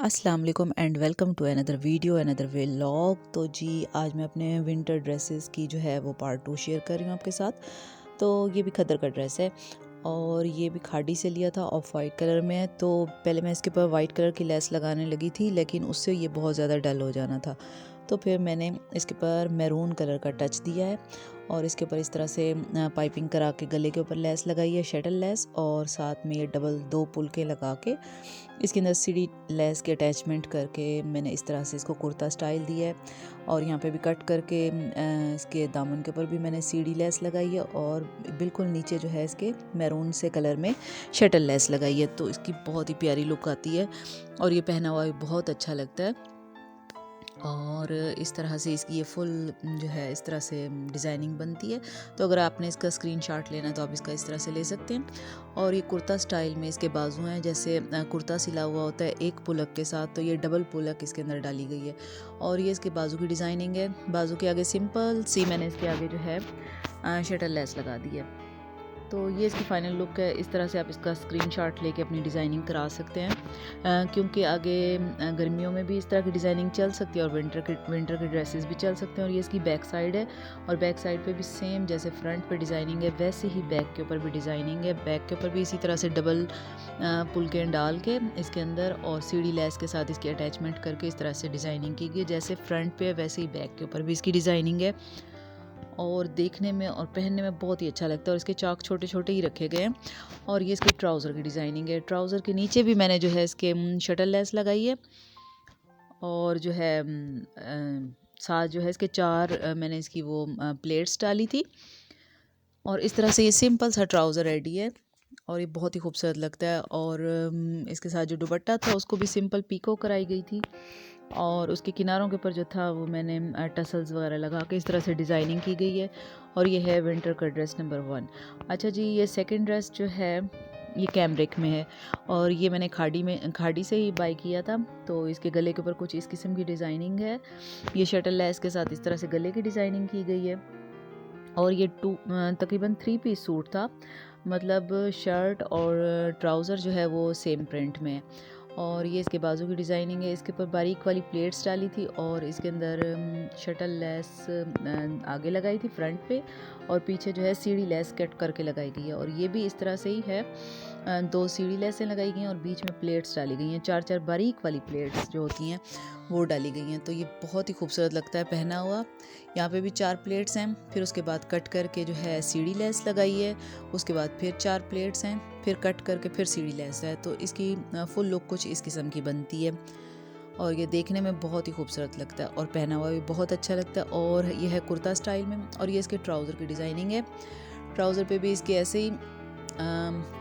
अस्सलाम वालेकुम and welcome to another video another vlog. तो जी आज मैं अपने विंटर ड्रेसेस की जो है वो पार्ट 2 शेयर कर रही हूँ आपके साथ। तो ये भी खद्दर का ड्रेस है और ये भी खाड़ी से लिया था, ऑफ वाइट कलर में है। तो पहले मैं इसके ऊपर वाइट कलर की लेस लगाने लगी थी, लेकिन उससे ये बहुत ज़्यादा डल हो जाना था। तो फिर मैंने इसके ऊपर मैरून कलर का टच दिया है और इसके ऊपर इस तरह से पाइपिंग करा के गले के ऊपर लेस लगाई है, शटल लेस, और साथ में ये डबल 2 पुलके लगा के इसके अंदर सीढ़ी लेस के अटैचमेंट करके मैंने इस तरह से इसको कुर्ता स्टाइल दिया है। और यहाँ पे भी कट करके इसके दामन के ऊपर भी मैंने सीढ़ी लेस लगाई है और बिल्कुल नीचे जो है इसके मैरून से कलर में शटल लेस लगाई है। तो इसकी बहुत ही प्यारी लुक आती है और ये पहना हुआ भी बहुत अच्छा लगता है। और इस तरह से इसकी ये फुल जो है इस तरह से डिज़ाइनिंग बनती है। तो अगर आपने इसका स्क्रीनशॉट लेना है तो आप इसका इस तरह से ले सकते हैं। और ये कुर्ता स्टाइल में इसके बाजू हैं, जैसे कुर्ता सिला हुआ होता है एक पुलक के साथ, तो ये डबल पुलक इसके अंदर डाली गई है। और ये इसके बाजू की डिज़ाइनिंग है। बाजू के आगे सिंपल सी मैंने इसके आगे जो है शटल लेस लगा दी है। तो ये इसकी फ़ाइनल लुक है। इस तरह से आप इसका स्क्रीनशॉट लेके अपनी डिज़ाइनिंग करा सकते हैं, क्योंकि आगे गर्मियों में भी इस तरह की डिज़ाइनिंग चल सकती है और विंटर के ड्रेसेस भी चल सकते हैं। और ये इसकी बैक साइड है और बैक साइड पे भी सेम जैसे फ्रंट पे डिज़ाइनिंग है वैसे ही बैक के ऊपर भी डिज़ाइनिंग है। बैक के ऊपर भी इसी तरह से डबल पुलके डाल के इसके अंदर और सीढ़ी लेस के साथ इसकी अटैचमेंट करके इस तरह से डिज़ाइनिंग की गई। जैसे फ्रंट पे है वैसे ही बैक के ऊपर भी इसकी डिज़ाइनिंग है और देखने में और पहनने में बहुत ही अच्छा लगता है। और इसके चाक छोटे छोटे ही रखे गए हैं। और ये इसके ट्राउज़र की डिज़ाइनिंग है। ट्राउज़र के नीचे भी मैंने जो है इसके शटल लेस लगाई है और जो है साथ जो है इसके 4 मैंने इसकी वो प्लेट्स डाली थी। और इस तरह से ये सिंपल सा ट्राउज़र रेडी है और ये बहुत ही खूबसूरत लगता है। और इसके साथ जो दुपट्टा था उसको भी सिंपल पीको कराई गई थी और उसके किनारों के ऊपर जो था वो मैंने टसल्स वगैरह लगा के इस तरह से डिज़ाइनिंग की गई है। और ये है विंटर का ड्रेस नंबर 1। अच्छा जी, ये सेकंड ड्रेस जो है ये कैमरिक में है और ये मैंने खाड़ी से ही बाय किया था। तो इसके गले के ऊपर कुछ इस किस्म की डिज़ाइनिंग है। ये शटल लेस के साथ इस तरह से गले की डिज़ाइनिंग की गई है। और ये तकरीबन 3 पीस सूट था, मतलब शर्ट और ट्राउज़र जो है वो सेम प्रिंट में है। और ये इसके बाजू की डिज़ाइनिंग है। इसके ऊपर बारीक वाली प्लेट्स डाली थी और इसके अंदर शटल लेस आगे लगाई थी फ्रंट पे और पीछे जो है सीढ़ी लेस कट करके लगाई गई है। और ये भी इस तरह से ही है, 2 सीढ़ी लेसें लगाई गई हैं और बीच में प्लेट्स डाली गई हैं। 4-4 बारीक वाली प्लेट्स जो होती हैं वो डाली गई हैं। तो ये बहुत ही खूबसूरत लगता है पहना हुआ। यहाँ पे भी 4 प्लेट्स हैं, फिर उसके बाद कट करके जो है सीढ़ी लेस लगाई है, उसके बाद फिर 4 प्लेट्स हैं, फिर कट करके फिर सीढ़ी लेस है। तो इसकी फुल लुक कुछ इस किस्म की बनती है और ये देखने में बहुत ही खूबसूरत लगता है और पहना हुआ भी बहुत अच्छा लगता है। और ये है कुर्ता स्टाइल में और ये इसके ट्राउज़र की डिज़ाइनिंग है। ट्राउज़र पे भी इसके ऐसे ही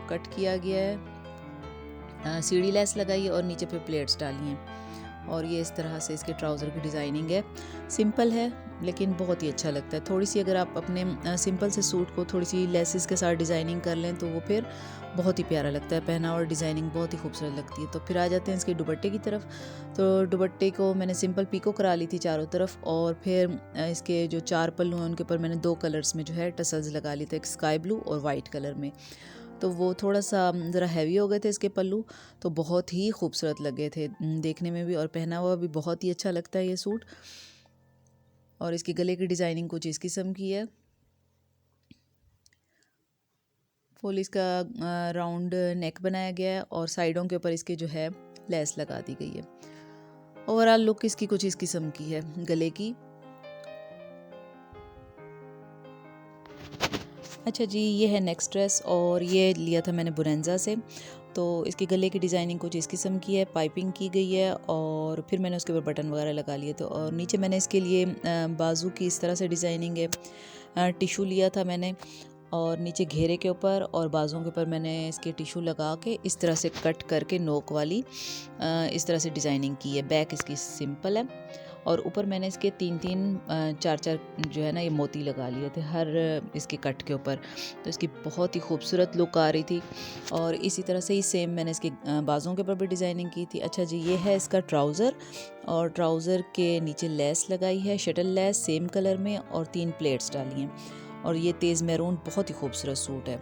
कट किया गया है, सीढ़ी लेस लगाई है और नीचे पे प्लेट्स डाली हैं। और ये इस तरह से इसके ट्राउज़र की डिज़ाइनिंग है। सिंपल है लेकिन बहुत ही अच्छा लगता है। थोड़ी सी अगर आप अपने सिंपल से सूट को थोड़ी सी लेसेस के साथ डिज़ाइनिंग कर लें तो वो फिर बहुत ही प्यारा लगता है, पहना और डिज़ाइनिंग बहुत ही खूबसूरत लगती है। तो फिर आ जाते हैं इसके दुपट्टे की तरफ। तो दुपट्टे को मैंने सिंपल पीको करा ली थी चारों तरफ और फिर इसके जो 4 पल्लू हैं उनके ऊपर मैंने 2 कलर्स में जो है टसल्स लगा लिए थे, एक स्काई ब्लू और वाइट कलर में। तो वो थोड़ा सा ज़रा हैवी हो गए थे इसके पल्लू, तो बहुत ही खूबसूरत लगे थे देखने में भी और पहना हुआ भी बहुत ही अच्छा लगता है ये सूट। और इसके गले की डिज़ाइनिंग कुछ इस किस्म की है। फुल इसका राउंड नेक बनाया गया है और साइडों के ऊपर इसके जो है लेस लगा दी गई है। ओवरऑल लुक इसकी कुछ इस किस्म की है गले की। अच्छा जी, ये है नेक्स्ट ड्रेस और ये लिया था मैंने बुरेंजा से। तो इसके गले की डिज़ाइनिंग कुछ इस किस्म की है, पाइपिंग की गई है और फिर मैंने उसके ऊपर बटन वगैरह लगा लिए। तो और नीचे मैंने इसके लिए बाजू की इस तरह से डिज़ाइनिंग है, टिशू लिया था मैंने और नीचे घेरे के ऊपर और बाजुओं के ऊपर मैंने इसके टिशू लगा के इस तरह से कट करके नोक वाली इस तरह से डिज़ाइनिंग की है। बैक इसकी सिंपल है और ऊपर मैंने इसके 3-3 4-4 जो है ना ये मोती लगा लिए थे हर इसके कट के ऊपर। तो इसकी बहुत ही खूबसूरत लुक आ रही थी। और इसी तरह से ही सेम मैंने इसके बाजुओं के ऊपर भी डिज़ाइनिंग की थी। अच्छा जी, ये है इसका ट्राउज़र और ट्राउज़र के नीचे लेस लगाई है, शटल लेस सेम कलर में और 3 प्लेट्स डाली हैं। और ये तेज़ मैरून बहुत ही खूबसूरत सूट है।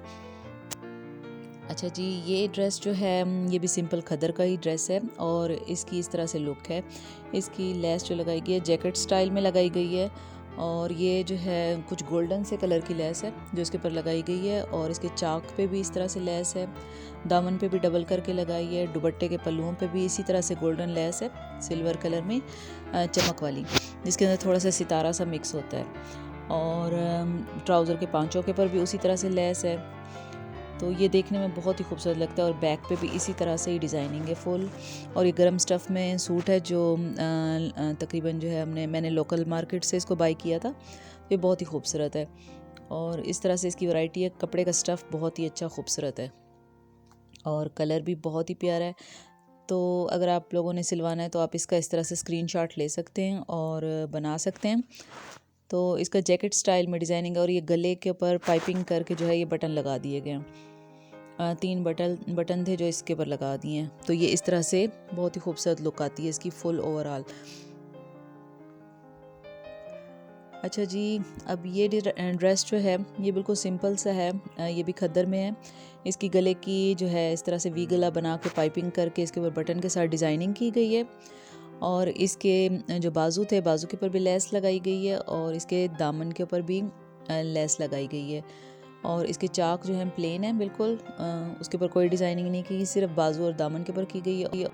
अच्छा जी, ये ड्रेस जो है ये भी सिंपल खद्दर का ही ड्रेस है और इसकी इस तरह से लुक है। इसकी लेस जो लगाई गई है जैकेट स्टाइल में लगाई गई है और ये जो है कुछ गोल्डन से कलर की लेस है जो इसके ऊपर लगाई गई है और इसके चाक पे भी इस तरह से लेस है, दामन पे भी डबल करके लगाई है, दुपट्टे के पल्लुओं पे भी इसी तरह से गोल्डन लेस है सिल्वर कलर में चमक वाली, जिसके अंदर थोड़ा सा सितारा सा मिक्स होता है और ट्राउज़र के पांचों के ऊपर भी उसी तरह से लेस है। तो ये देखने में बहुत ही खूबसूरत लगता है और बैक पे भी इसी तरह से ही डिज़ाइनिंग है फुल। और ये गरम स्टफ़ में सूट है जो तकरीबन जो है मैंने लोकल मार्केट से इसको बाई किया था। ये बहुत ही खूबसूरत है और इस तरह से इसकी वैरायटी है। कपड़े का स्टफ़ बहुत ही अच्छा खूबसूरत है और कलर भी बहुत ही प्यारा है। तो अगर आप लोगों ने सिलवाना है तो आप इसका इस तरह से स्क्रीनशॉट ले सकते हैं और बना सकते हैं। तो इसका जैकेट स्टाइल में डिज़ाइनिंग है और ये गले के ऊपर पाइपिंग करके जो है ये बटन लगा दिए गए हैं। 3 बटन थे जो इसके ऊपर लगा दिए हैं। तो ये इस तरह से बहुत ही खूबसूरत लुक आती है इसकी फुल ओवरऑल। अच्छा जी, अब ये ड्रेस जो है ये बिल्कुल सिंपल सा है। ये भी खद्दर में है। इसकी गले की जो है इस तरह से वी गला बना के पाइपिंग करके इसके ऊपर बटन के साथ डिज़ाइनिंग की गई है और इसके जो बाजू थे बाजू के ऊपर भी लेस लगाई गई है और इसके दामन के ऊपर भी लेस लगाई गई है और इसके चाक जो है प्लेन है बिल्कुल। उसके ऊपर कोई डिज़ाइनिंग नहीं की, सिर्फ बाजू और दामन के ऊपर की गई है।